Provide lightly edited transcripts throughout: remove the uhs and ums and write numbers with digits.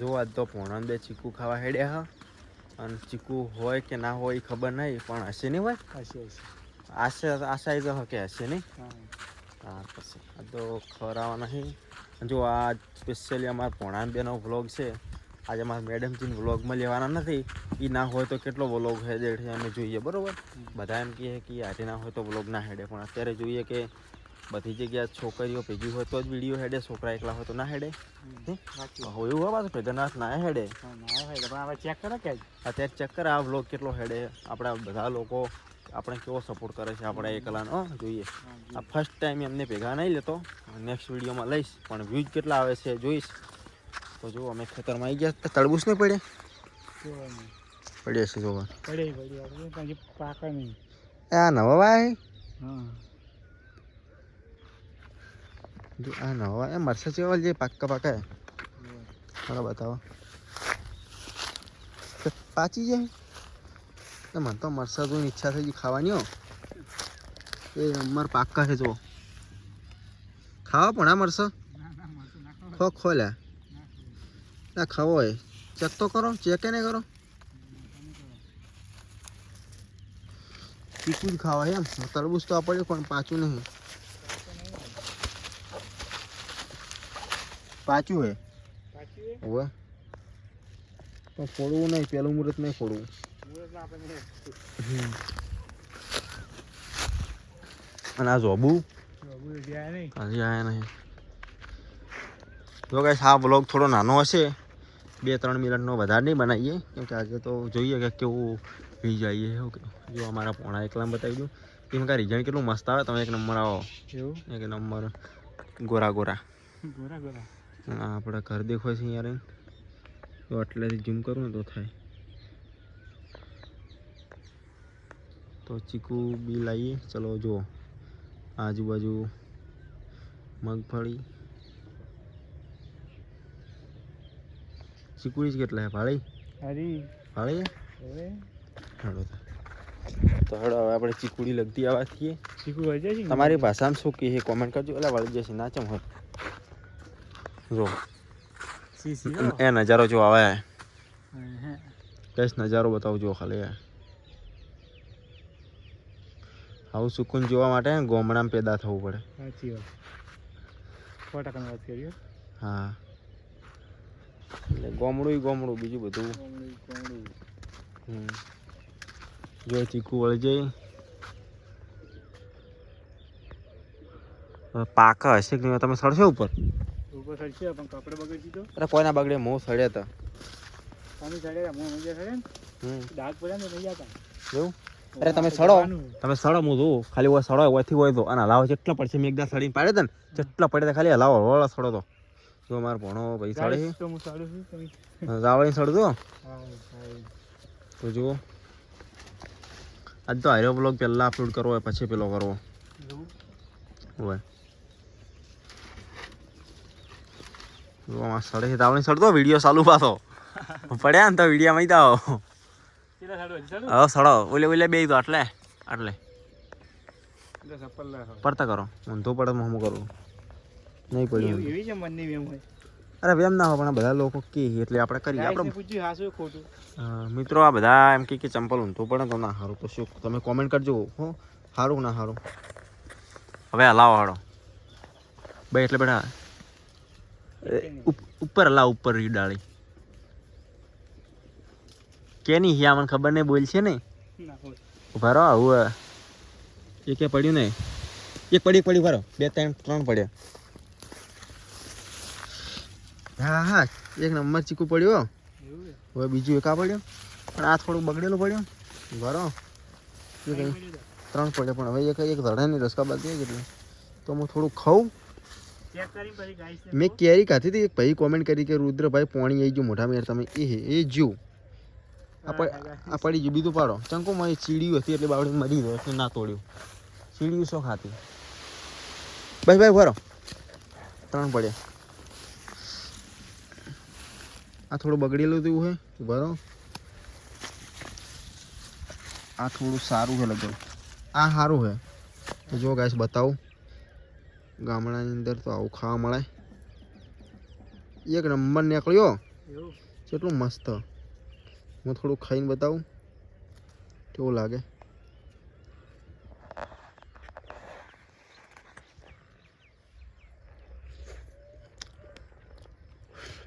જો આજ તો પોણા બે ચીકુ ખાવા હેડ્યા હા અને ચીકુ હોય કે ના હોય ખબર નહીં પણ હશે નહીં હોય આશા તો કે હશે નહીં હા પછી આ તો ખવડાવવા નહીં જો આ સ્પેશિયલી અમારા પોણા બેનો વ્લોગ છે આજે અમારા મેડમજીને વ્લોગમાં લેવાના નથી એ ના હોય તો કેટલો વ્લોગ હેડે અમે જોઈએ બરાબર બધા એમ કહે કે આજે ના હોય તો વ્લોગ ના હેડે પણ અત્યારે જોઈએ કે બધી જગ્યાએ છોકરીઓ ભેગી હોય તો જ વિડીયો હેડે છોકરા એકલા હોય તો ના હેડે એવું હોય પાછું ભેગનાથ ના હેડે ચેક કરે કે અત્યારે ચેક કરે આ વ્લોગ કેટલો હેડે આપણા બધા લોકો આપણે કેવો સપોર્ટ કરે છે આપણે એકલાનો જોઈએ આ ફર્સ્ટ ટાઈમ એમને ભેગા નહીં લેતો નેક્સ્ટ વિડીયોમાં લઈશ પણ વ્યૂઝ કેટલા આવે છે જોઈશ તો જો અમે ખેતરમાં આવી ગયા તરબૂચ નહીં પડે પડ્યા છે જોવા આ નવા વાય આ નવા એ મરસા છે જે પાકા મને બતાવો પાચી જાય એ મને તો મરસા જોઈને ઈચ્છા થઈ ગઈ ખાવાની હો એ અમાર પાકા છે જો ખાવા પણ આ મરસા ખોલ્યા ના ખાવો હોય ચેક તો કરો ચેક નહીં કરો ચીકુ જ ખાવા એમ તરબૂચ તો આપણે પણ પાછું નહીં પાછું હે હવે તો ફોડવું નહીં પેલું મુહૂર્ત નહીં ફોડવું અને આ જોબુ હજી આયા નહીં જો ગાઈસ આ વ્લોગ થોડો નાનો હશે 2-3 મિનિટનો વધારે નહીં બનાવીએ કેમ કે આજે તો જોઈએ કે કેવું પી જઈએ એવું કે જો અમારા પોણા એકલામ બતાવી દઉં એમ કાંઈ રિઝલ્ટ કેટલું મસ્ત આવે તમે એક નંબર આવો એવું એક નંબર ગોરા ગોરા આપણે ઘર દેખાય છે યાર તો એટલેથી ઝૂમ કરું ને તો થાય તો ચીકુ બી લાવીએ ચલો જુઓ આજુબાજુ મગફળી ચીકુડી જ કેટલા હે ભાળી ભાળી હેડો તો હેડો હવે આપણે ચીકુડી લગતી આવવા છીએ તમારી ભાષામાં શું કહે કોમેન્ટ કરજો એટલે વળી જશે ના ચમ હોય જો એ નજારો જો આવે કઈશ નજારો બતાવજો ખાલી આવું સુકૂન જોવા માટે ગામડામાં પેદા થવું પડે સાચી વાત 100% વાત કરી હા એટલે ગોમડું બીજું બધું જો ચીકુ વળી જાય પાકા હશે કે નહીં તમે સડશો ઉપર સડશે પણ કપડે બગડી દીધો અરે કોઈના બગડે હું સડ્યા હતા દાગ પડ્યા ને નહીં જતા એવું અરે તમે સડો હું જોઉં ખાલી હોય સડો હોયથી હોય તો અને હલાવો જેટલો પડશે મેં એકદા સડીને પાડે હતા ને જેટલા પડે ખાલી હલાવો હળવા સડો તો જો મારો ભણો ભાઈ સડે જાવડી સડજો તો જુઓ આજ તો હારો બ્લોગ પહેલાં અપલોડ કરવો હોય પછી પેલો કરવો હોય સડે છે તાવણી સડતો વિડીયો ચાલુ પાછો પડ્યા ને તો વિડીયોમાં આવો હવે સડો ઓલે બે તો આટલે પડતા કરો ઊંધો પડે હું કરું નહીં પડ્યું અરે વેમ ના હોય પણ બધા લોકો કે એટલે આપણે કરીએ આપણે મિત્રો આ બધા એમ કે ચંપલ ઊંધું પડે તો ના સારું તો શું તમે કોમેન્ટ કરજો હો સારું ના સારું હવે હલાવો હાડો ભાઈ એટલે બેટા ઉપર હલાવ ઉપર ડાળી કે નહીં હિયા મને ખબર નહીં બોલ છે ને ઉભા રહો આવું એ કે પડ્યું ને એક પડ્યું ભરો 2-3 પડ્યા હા એક નંબર ચીકુ પડ્યો હવે બીજું એક આ પડ્યો પણ આ થોડું બગડેલું પડ્યું બરો 3 પડ્યા પણ હવે એક ધડાની રસકા બાકી એટલે તો હું થોડું ખાઉં મેં કેરી ખાધી હતી એક ભાઈ કોમેન્ટ કરી કે રુદ્રભાઈ પોણી આવી ગયું મોઢા મેર તમે એ જ્યું આ પડી ગયું બીજું પાડો ચંકોમાં એ ચીડિયું હતી એટલે બાવડી મરી ગયો એટલે ના તોડ્યું ચીડિયું શું ખાતી ભાઈ ભરો 3 પડ્યા આ થોડું બગડેલું હતું હે ભરો આ થોડું સારું છે લગભગ આ સારું છે તો જો ગાઈસ બતાવું ગામડાની અંદર તો આવું ખાવા મળે એક નંબર નીકળ્યો કેટલું મસ્ત. હું થોડું ખાઈને બતાવું કેવું લાગે.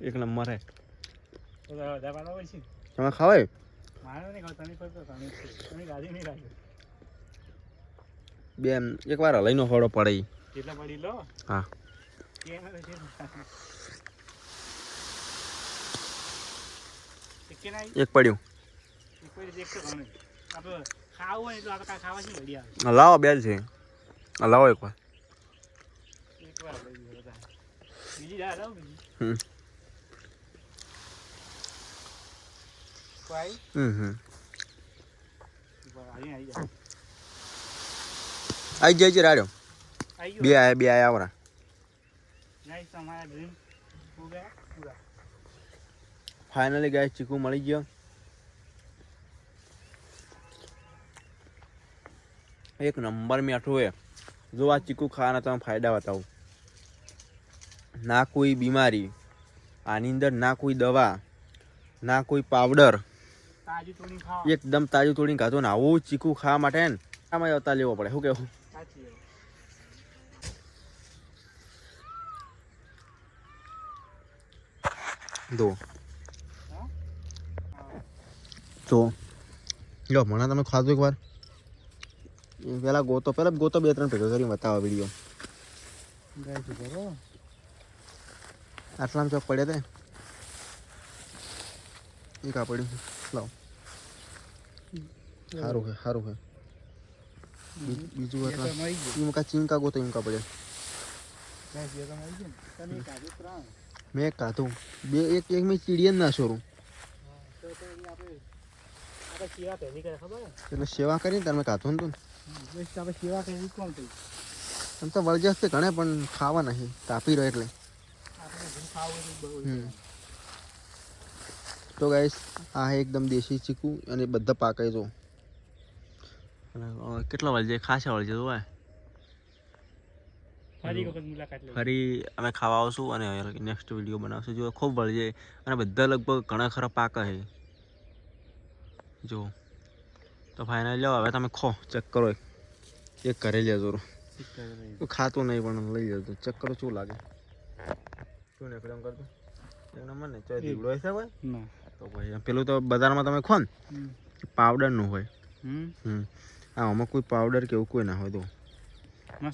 એક નંબર હે. તમે ખાવાય બે એક વાર હલાઈનો ફળો પડે. હા એક પડ્યું. લાવો બે છે. લાવો એક વાર. આઈ જાય રાડ્યો. બે આયા આવરા. ફાઇનલી ગાય ચીકુ મળી ગયો. એક નંબર મીઠું હે. જો આ ચીકુ ખાવાના તમે ફાયદા બતાવું. ના કોઈ બીમારી, આની અંદર ના કોઈ દવા, ના કોઈ પાવડર, એકદમ તાજું તોડીને ખાધું ને આવું ચીકુ ખાવા માટે ને આમાં અવતાર લેવો પડે. શું કેવું? તો લો મને તમે ખાધું એક વાર. પેલા ગોતો બે ત્રણ ભેગા કરી બતાવો વિડીયો. આટલામાં ચોક પડ્યા હતા. એક આ પડ્યું. લાવો સારું છે સારું છે. બીજું એટલા ચીમકા ગોતો ચીમકા પડ્યા. મેં કાધું બે એક મેં ચીડીએ ના છોડું એટલે સેવા કરીને તમે કાધું ને એમ તો વળજસ્ત ઘણે પણ ખાવા નહીં તાપી રહ્યો એટલે. તો ગાઈસ આ એકદમ દેશી ચીકુ અને બધા પાકાઈ જો કેટલા વળજે ખાસા વળજે તો ફરી અમે ખાવા આવશું અને નેક્સ્ટ વિડીયો બનાવશું. જો ખૂબ વળજે અને બધા લગભગ ઘણા ખરા પાકા છે જો. તો ફાઇનલ જાઓ હવે તમે ખો ચેક કરો. એક ઘરે લેજો ખાતું નહીં પણ લઈ જજો ચેક કરો શું લાગે. શું નીકળે એમ કરતો એક નંબર ને ચાય દીવડો હશે કોઈ તો પછી પેલું તો બજારમાં તમે ખો ને પાવડરનું હોય. આમાં કોઈ પાવડર કે એવું કોઈ ના હોય.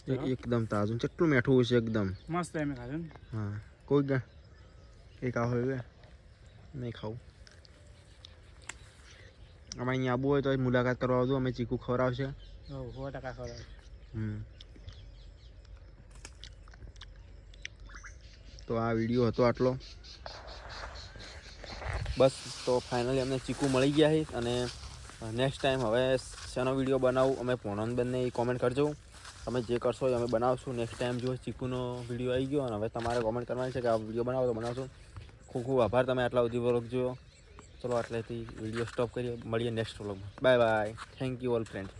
તો એકદમ તાજું કેટલું મીઠું હોય છે એકદમ મસ્ત. હા કોઈ એક આ હોય નહીં ખાવું. અમે અહીંયા આવવું હોય તો મુલાકાત કરવા આવજો. અમે ચીકુ ખવડાવશે. 100% ખવડાવશે. તો આ વિડીયો હતો આટલો બસ. તો ફાઇનલી અમને ચીકુ મળી ગયા છે અને નેક્સ્ટ ટાઈમ હવે શેનો વિડીયો બનાવું અમે પોણોન બંને કોમેન્ટ કરજો. તમે જે કરશો એ અમે બનાવશું. નેક્સ્ટ ટાઈમ જો ચીકુનો વિડીયો આવી ગયો અને હવે તમારે કોમેન્ટ કરવાની છે કે આ વિડીયો બનાવો તો બનાવશું. ખૂબ ખૂબ આભાર તમે આટલા સુધી વ્લોગ જોયો. ચલો આટલેથી વિડીયો સ્ટોપ કરીએ. મળીએ નેક્સ્ટ વ્લોગમાં. Bye bye. Thank you all friend.